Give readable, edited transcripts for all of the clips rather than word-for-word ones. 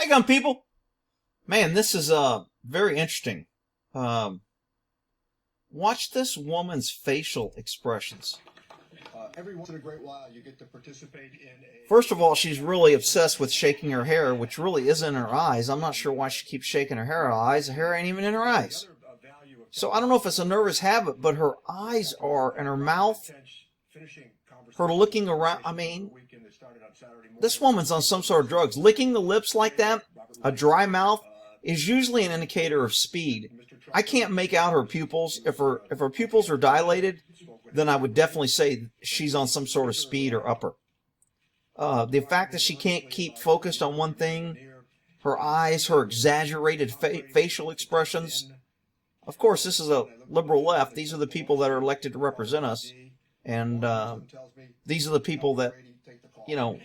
Hi, gun people. Man, this is very interesting. Watch this woman's facial expressions. Every once in a great while, you get to participate in a... First of all, she's really obsessed with shaking her hair, which really isn't in her eyes. I'm not sure why she keeps shaking her hair. Her eyes, the hair ain't even in her eyes. So I don't know if it's a nervous habit, but her eyes are, and her mouth, her looking around. I mean, this woman's on some sort of drugs. Licking the lips like that, a dry mouth, is usually an indicator of speed. I can't make out her pupils. If her pupils are dilated, then I would definitely say she's on some sort of speed or upper. The fact that she can't keep focused on one thing, her eyes, her exaggerated facial expressions. Of course, this is a liberal left. These are the people that are elected to represent us. And these are the people that, you know,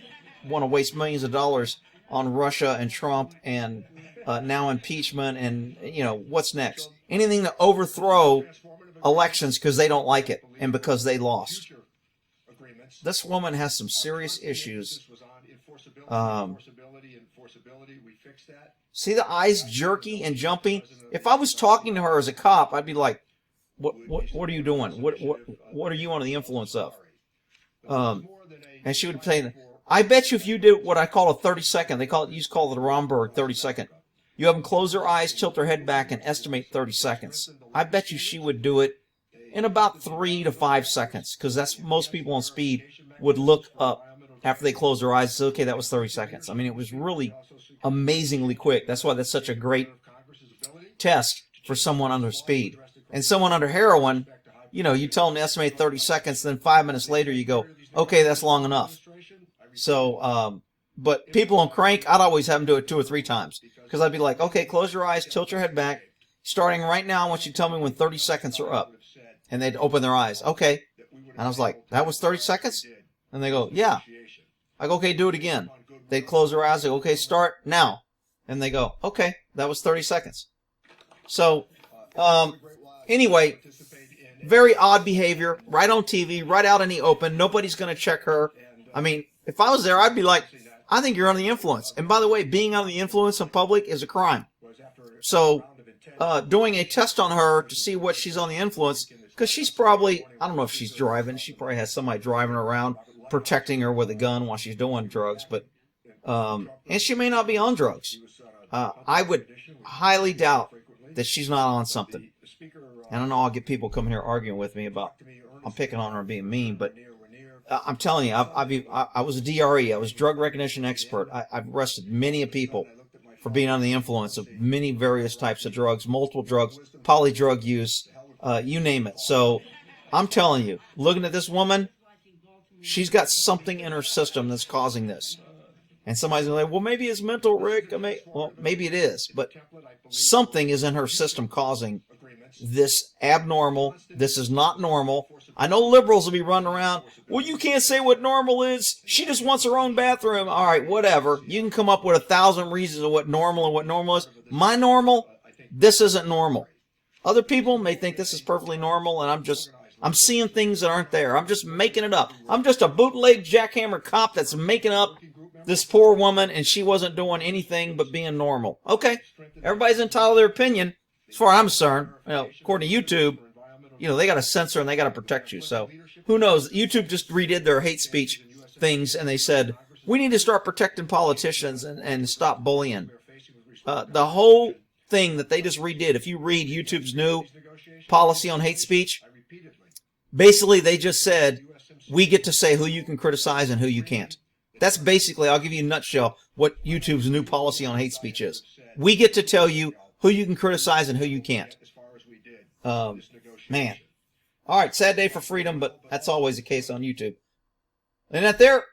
want to waste millions of dollars on Russia and Trump and now impeachment and, you know, what's next? Anything to overthrow elections because they don't like it and because they lost. This woman has some serious issues. See the eyes jerky and jumpy? If I was talking to her as a cop, I'd be like, what are you doing? What are you under the influence of? And she would say, I bet you if you did what I call a 30-second, they call it, you call it the Romberg 30-second. You have them close their eyes, tilt their head back, and estimate 30 seconds. I bet you she would do it in about 3 to 5 seconds, because that's most people on speed would look up after they close their eyes and say, okay, that was 30 seconds. I mean, it was really amazingly quick. That's why that's such a great test for someone under speed. And someone under heroin, you know, you tell them to estimate 30 seconds, then 5 minutes later you go, okay, that's long enough. So, but people on crank, I'd always have them do it 2 or 3 times. Because I'd be like, okay, close your eyes, tilt your head back. Starting right now, I want you to tell me when 30 seconds are up. And they'd open their eyes. Okay. And I was like, that was 30 seconds? And they go, yeah. I go, okay, do it again. They'd close their eyes. They go, okay, start now. And they go, okay, that was 30 seconds. So, anyway, very odd behavior. Right on TV, right out in the open. Nobody's going to check her. I mean, if I was there, I'd be like, I think you're under the influence. And by the way, being under the influence in public is a crime. So, doing a test on her to see what she's on the influence, because she's probably, I don't know if she's driving. She probably has somebody driving her around, protecting her with a gun while she's doing drugs. But, and she may not be on drugs. I would highly doubt that she's not on something. And I know I'll get people coming here arguing with me about, I'm picking on her and being mean, but I'm telling you, I was a DRE. I was a drug recognition expert. I've arrested many people for being under the influence of many various types of drugs, multiple drugs, polydrug use, you name it. So I'm telling you, looking at this woman, she's got something in her system that's causing this. And somebody's going to say, well, maybe it's mental, Rick. Well, maybe it is. But something is in her system causing this abnormal. This is not normal. I know liberals will be running around. Well, you can't say what normal is. She just wants her own bathroom. All right, whatever. You can come up with 1,000 reasons of what normal and what normal is. My normal, this isn't normal. Other people may think this is perfectly normal, and I'm seeing things that aren't there. I'm just making it up. I'm just a bootleg jackhammer cop that's making up this poor woman, and she wasn't doing anything but being normal. Okay, everybody's entitled to their opinion. As far as I'm concerned, you know, according to YouTube, you know, they got to censor and they got to protect you. So who knows? YouTube just redid their hate speech things, and they said, we need to start protecting politicians and stop bullying. The whole thing that they just redid, if you read YouTube's new policy on hate speech, basically they just said, we get to say who you can criticize and who you can't. That's basically, I'll give you a nutshell, what YouTube's new policy on hate speech is. We get to tell you who you can criticize and who you can't. Man. All right, sad day for freedom, but that's always the case on YouTube. And that there,